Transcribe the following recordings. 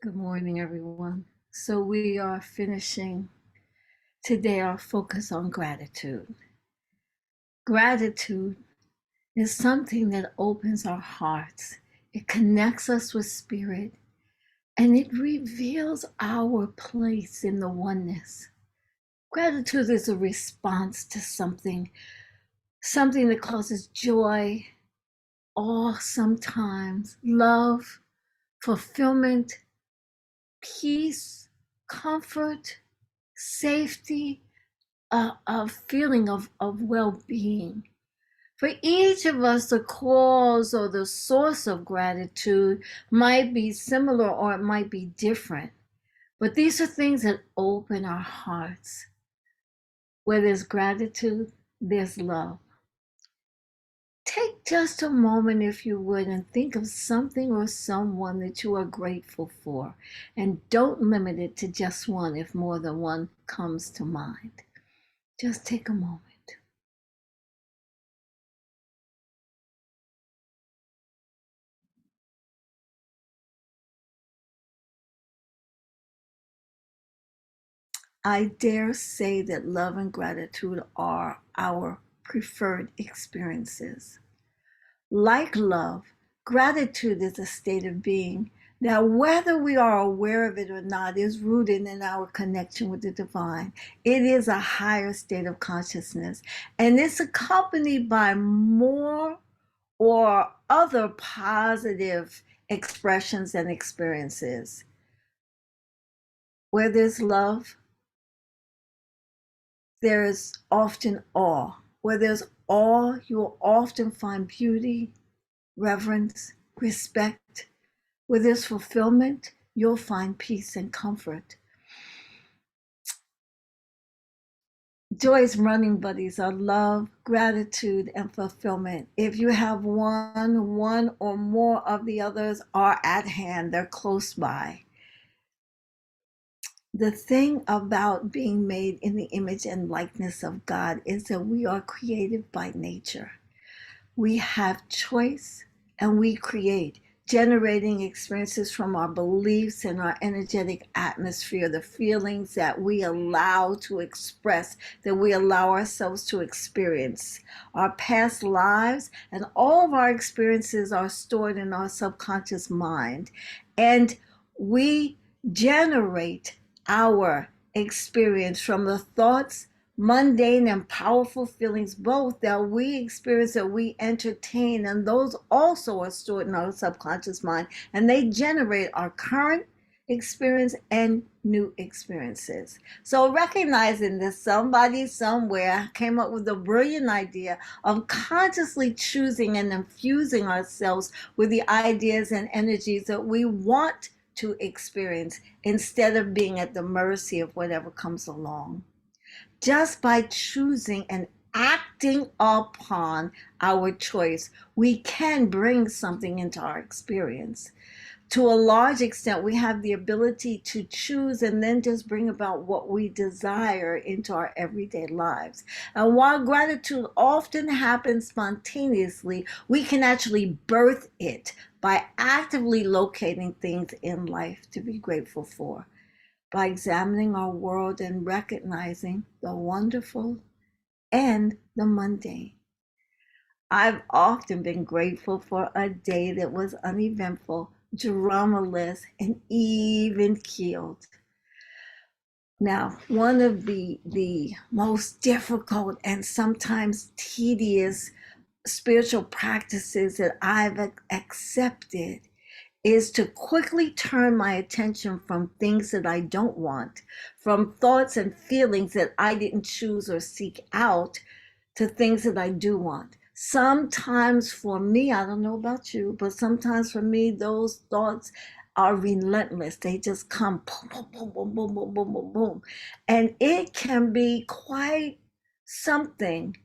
Good morning, everyone. So, we are finishing today our focus on gratitude. Gratitude is something that opens our hearts, it connects us with spirit, and it reveals our place in the oneness. Gratitude is a response to something that causes joy, awe sometimes, love, fulfillment, peace, comfort, safety, a feeling of well-being. For each of us, the cause or the source of gratitude might be similar or it might be different. But these are things that open our hearts. Where there's gratitude, there's love. Take just a moment, if you would, and think of something or someone that you are grateful for. And don't limit it to just one if more than one comes to mind. Just take a moment. I dare say that love and gratitude are our preferred experiences. Like love, gratitude is a state of being that, whether we are aware of it or not, is rooted in our connection with the divine. It is a higher state of consciousness, and it's accompanied by more or other positive expressions and experiences. Where there's love, there is often awe. Where there's awe, you will often find beauty, reverence, respect. Where there's fulfillment, you'll find peace and comfort. Joy's running buddies are love, gratitude, and fulfillment. If you have one or more of the others are at hand, they're close by. The thing about being made in the image and likeness of God is that we are creative by nature. We have choice and we create, generating experiences from our beliefs and our energetic atmosphere, the feelings that we allow to express, that we allow ourselves to experience. Our past lives and all of our experiences are stored in our subconscious mind, and we generate our experience from the thoughts, mundane and powerful feelings, both that we experience, that we entertain, and those also are stored in our subconscious mind, and they generate our current experience and new experiences. So recognizing that somebody somewhere came up with a brilliant idea of consciously choosing and infusing ourselves with the ideas and energies that we want to experience, instead of being at the mercy of whatever comes along. Just by choosing and acting upon our choice, we can bring something into our experience. To a large extent, we have the ability to choose and then just bring about what we desire into our everyday lives. And while gratitude often happens spontaneously, we can actually birth it by actively locating things in life to be grateful for, by examining our world and recognizing the wonderful and the mundane. I've often been grateful for a day that was uneventful, dramaless, and even keeled. Now, one of the most difficult and sometimes tedious spiritual practices that I've accepted is to quickly turn my attention from things that I don't want, from thoughts and feelings that I didn't choose or seek out, to things that I do want. Sometimes for me, I don't know about you, but sometimes for me, those thoughts are relentless. They just come boom, boom, boom, boom, boom, boom, boom, boom. And it can be quite something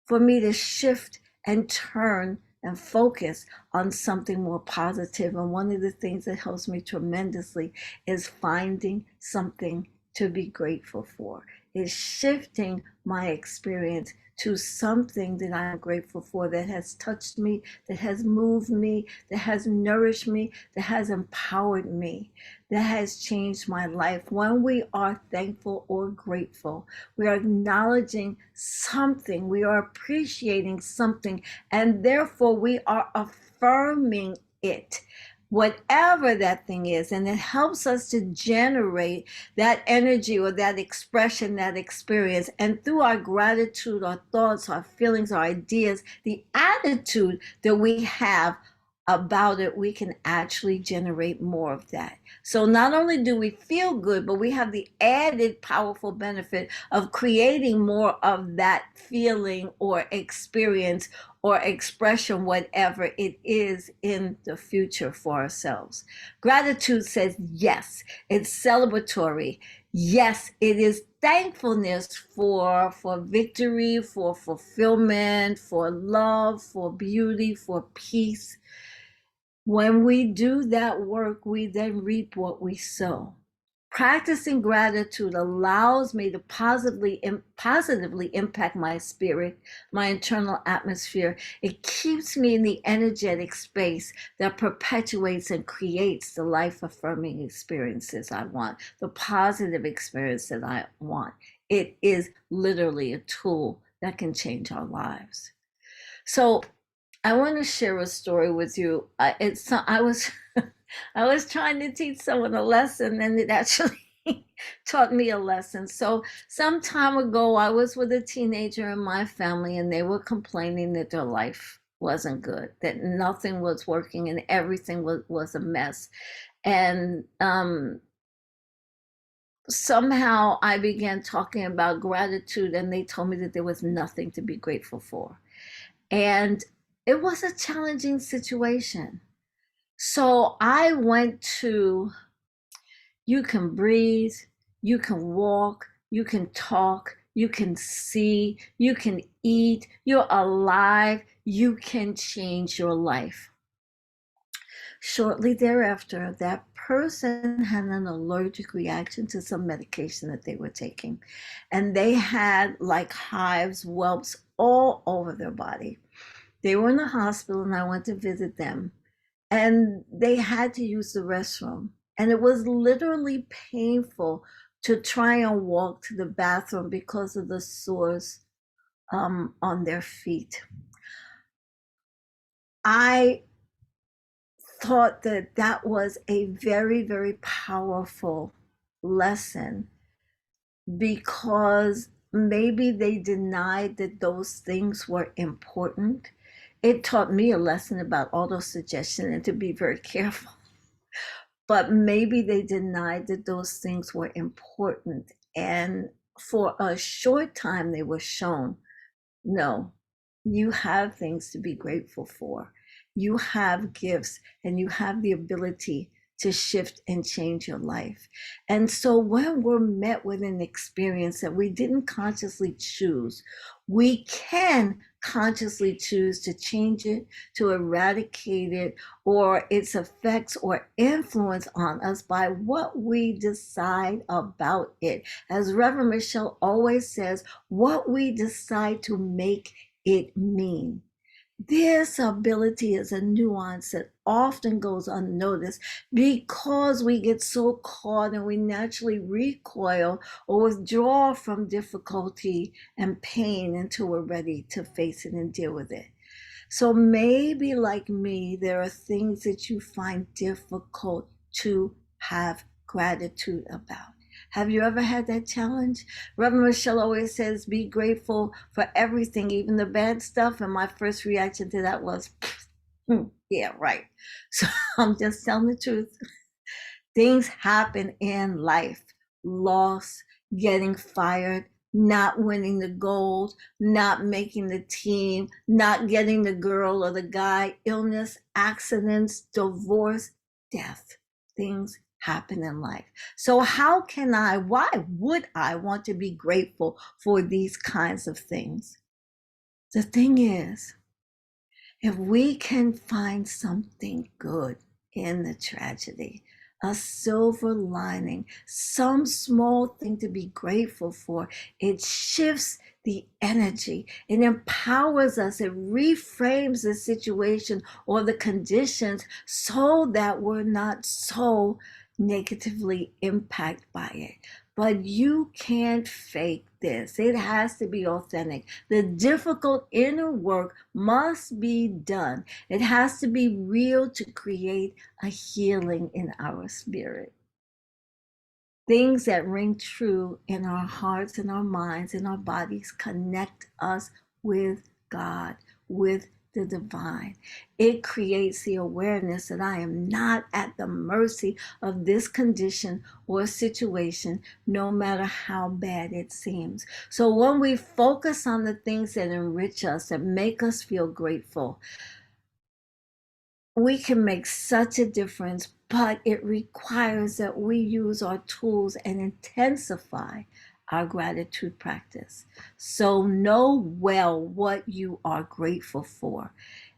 for me to shift and turn and focus on something more positive. And one of the things that helps me tremendously is finding something to be grateful for, is shifting my experience to something that I'm grateful for, that has touched me, that has moved me, that has nourished me, that has empowered me, that has changed my life. When we are thankful or grateful, we are acknowledging something, we are appreciating something, and therefore we are affirming it, whatever that thing is. And it helps us to generate that energy or that expression, that experience. And through our gratitude, our thoughts, our feelings, our ideas, the attitude that we have about it, we can actually generate more of that. So not only do we feel good, but we have the added powerful benefit of creating more of that feeling or experience or expression, whatever it is, in the future for ourselves. Gratitude says yes, it's celebratory. Yes, it is thankfulness for victory, for fulfillment, for love, for beauty, for peace. When we do that work, we then reap what we sow. Practicing gratitude allows me to positively impact my spirit, my internal atmosphere. It keeps me in the energetic space that perpetuates and creates the life-affirming experiences I want, the positive experiences I want. It is literally a tool that can change our lives. So I want to share a story with you. I was I was trying to teach someone a lesson, and it actually taught me a lesson. So some time ago, I was with a teenager in my family, and they were complaining that their life wasn't good, that nothing was working, and everything was a mess. And somehow I began talking about gratitude, and they told me that there was nothing to be grateful for. And it was a challenging situation. So I went to, you can breathe, you can walk, you can talk, you can see, you can eat, you're alive, you can change your life. Shortly thereafter, that person had an allergic reaction to some medication that they were taking. And they had like hives, whelps all over their body. They were in the hospital, and I went to visit them. And they had to use the restroom. And it was literally painful to try and walk to the bathroom because of the sores on their feet. I thought that that was a very, very powerful lesson, because maybe they denied that those things were important. It taught me a lesson about auto-suggestion and to be very careful. But maybe they denied that those things were important. And for a short time, they were shown, no, you have things to be grateful for. You have gifts, and you have the ability to shift and change your life. And so when we're met with an experience that we didn't consciously choose, we can consciously choose to change it, to eradicate it, or its effects or influence on us by what we decide about it. As Reverend Michelle always says, what we decide to make it mean. This ability is a nuance that often goes unnoticed because we get so caught, and we naturally recoil or withdraw from difficulty and pain until we're ready to face it and deal with it. So maybe, like me, there are things that you find difficult to have gratitude about. Have you ever had that challenge? Reverend Michelle always says, be grateful for everything, even the bad stuff. And my first reaction to that was, yeah, right. So I'm just telling the truth. Things happen in life. Loss, getting fired, not winning the gold, not making the team, not getting the girl or the guy, illness, accidents, divorce, death. Things happen in life. So why would I want to be grateful for these kinds of things? The thing is, if we can find something good in the tragedy, a silver lining, some small thing to be grateful for. It shifts the energy. It empowers us. It reframes the situation or the conditions so that we're not so negatively impacted by it. But you can't fake this. It has to be authentic. The difficult inner work must be done. It has to be real to create a healing in our spirit. Things that ring true in our hearts and our minds and our bodies connect us with God, with the divine. It creates the awareness that I am not at the mercy of this condition or situation, no matter how bad it seems. So when we focus on the things that enrich us, that make us feel grateful, we can make such a difference, but it requires that we use our tools and intensify our gratitude practice. So know well what you are grateful for.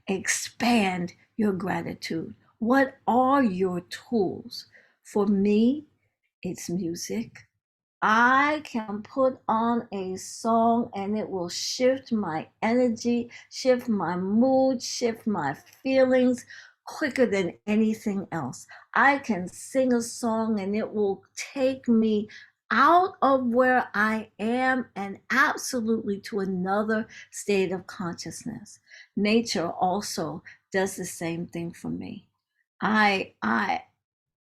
Expand your gratitude. What are your tools? For me, it's music. I can put on a song and it will shift my energy, shift my mood, shift my feelings quicker than anything else. I can sing a song and it will take me out of where I am and absolutely to another state of consciousness. Nature also does the same thing for me. I I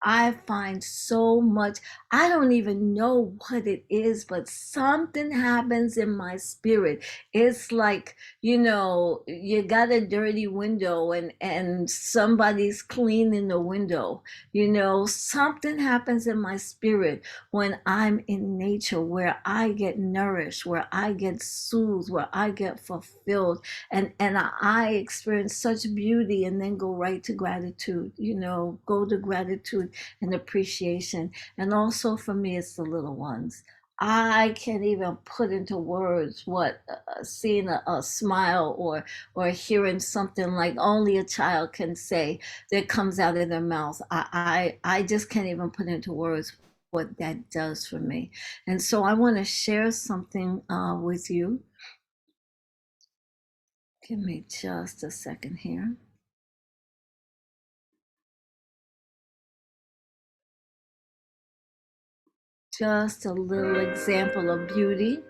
I find so much, I don't even know what it is, but something happens in my spirit. It's like, you got a dirty window and somebody's cleaning the window. Something happens in my spirit when I'm in nature where I get nourished, where I get soothed, where I get fulfilled. And I experience such beauty and then go right to gratitude, go to gratitude and appreciation. And also for me, it's the little ones. I can't even put into words what seeing a smile or hearing something like only a child can say that comes out of their mouth. I just can't even put into words what that does for me. And so I want to share something with you. Give me just a second here. Just a little example of beauty.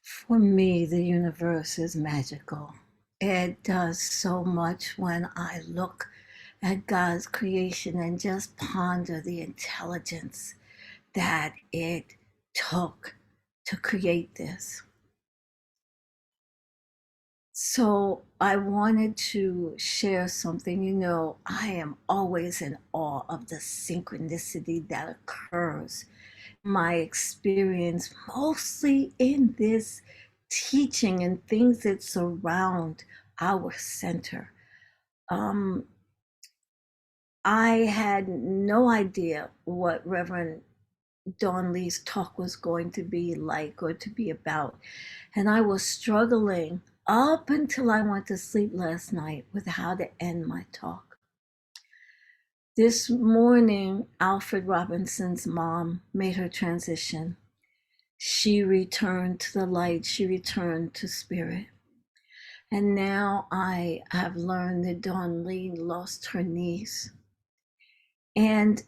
For me, the universe is magical. It does so much when I look at God's creation and just ponder the intelligence that it took to create this. So I wanted to share something. I am always in awe of the synchronicity that occurs. My experience, mostly in this teaching and things that surround our center. Um, I had no idea what Reverend Dawn Lee's talk was going to be like or to be about. And I was struggling up until I went to sleep last night with how to end my talk. This morning, Alfred Robinson's mom made her transition. She returned to the light, she returned to spirit. And now I have learned that Dawn Lee lost her niece. And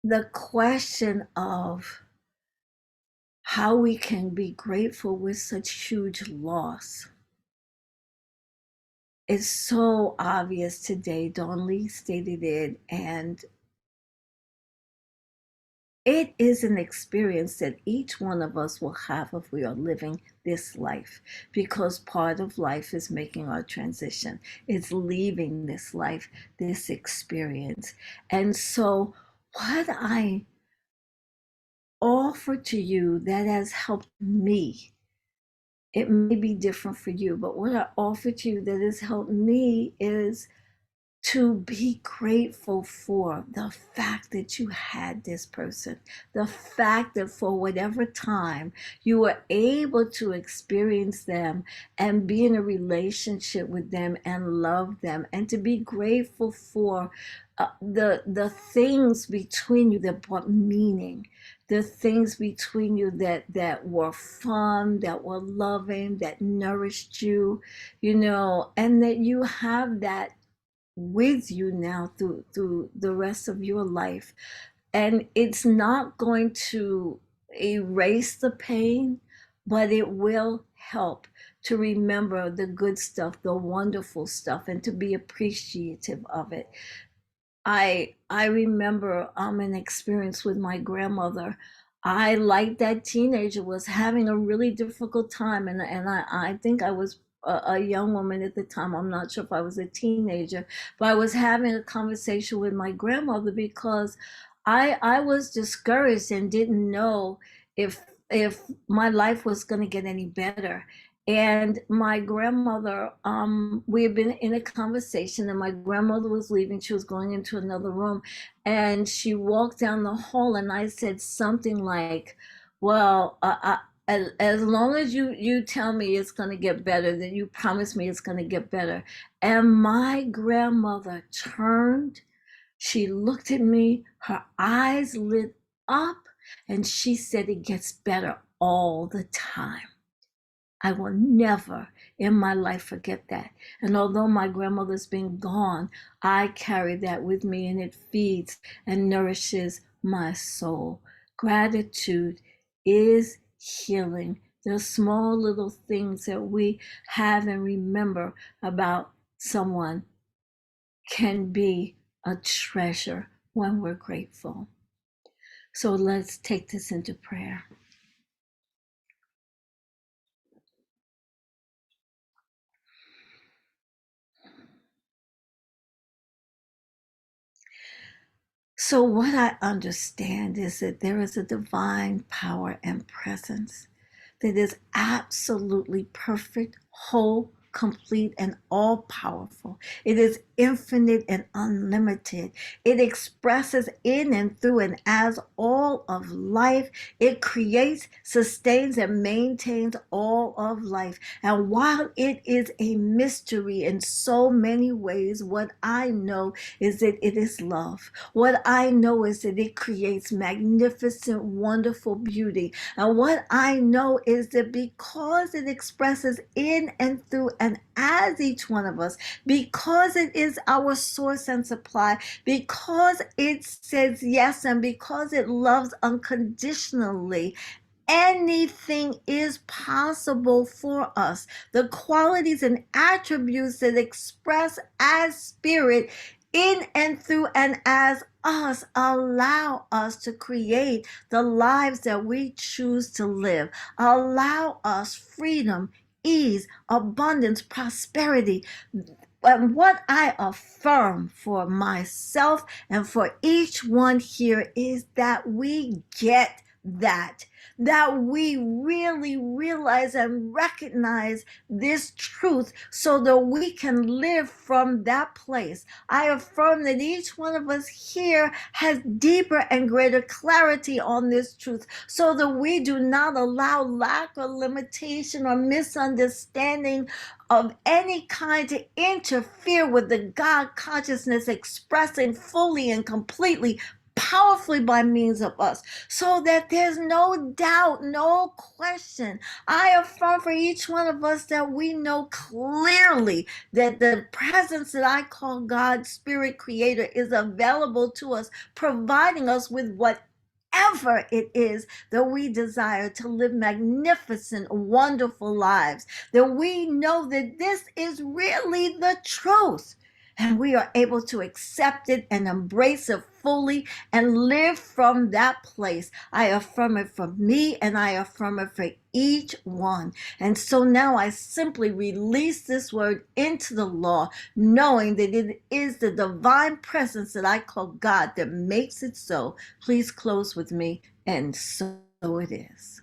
the question of how we can be grateful with such huge loss is so obvious today. Dawn Lee stated it, and it is an experience that each one of us will have if we are living this life, because part of life is making our transition. It's leaving this life, this experience. And so what I offer to you that has helped me, it may be different for you, but what I offer to you that has helped me is to be grateful for the fact that you had this person, the fact that for whatever time you were able to experience them and be in a relationship with them and love them, and to be grateful for the things between you that brought meaning, the things between you that were fun, that were loving, that nourished you, and that you have that with you now through the rest of your life. And it's not going to erase the pain, but it will help to remember the good stuff, the wonderful stuff, and to be appreciative of it. I remember an experience with my grandmother. I, like that teenager, was having a really difficult time, and I think I was a young woman at the time. I'm not sure if I was a teenager, but I was having a conversation with my grandmother because I was discouraged and didn't know if my life was going to get any better. And my grandmother, we had been in a conversation, and my grandmother was leaving. She was going into another room, and she walked down the hall, and I said something like, well, as long as you tell me it's going to get better, then you promise me it's going to get better. And my grandmother turned, she looked at me, her eyes lit up, and she said, it gets better all the time. I will never in my life forget that. And although my grandmother's been gone, I carry that with me, and it feeds and nourishes my soul. Gratitude is healing. The small little things that we have and remember about someone can be a treasure when we're grateful. So let's take this into prayer. So, what I understand is that there is a divine power and presence that is absolutely perfect, whole, complete, and all powerful. It is infinite and unlimited. It expresses in and through and as all of life. It creates, sustains, and maintains all of life. And while it is a mystery in so many ways, what I know is that it is love. What I know is that it creates magnificent, wonderful beauty. And what I know is that because it expresses in and through and as each one of us, because it is our source and supply, because it says yes, and because it loves unconditionally, anything is possible for us. The qualities and attributes that express as spirit in and through and as us allow us to create the lives that we choose to live. Allow us freedom, ease, abundance, prosperity. And what I affirm for myself and for each one here is that we get that we really realize and recognize this truth so that we can live from that place. I affirm that each one of us here has deeper and greater clarity on this truth so that we do not allow lack or limitation or misunderstanding of any kind to interfere with the God consciousness expressing fully and completely powerfully by means of us, so that there's no doubt, no question. I affirm for each one of us that we know clearly that the presence that I call God, Spirit Creator, is available to us, providing us with whatever it is that we desire to live magnificent, wonderful lives, that we know that this is really the truth. And we are able to accept it and embrace it fully and live from that place. I affirm it for me and I affirm it for each one. And so now I simply release this word into the law, knowing that it is the divine presence that I call God that makes it so. Please close with me. And so it is.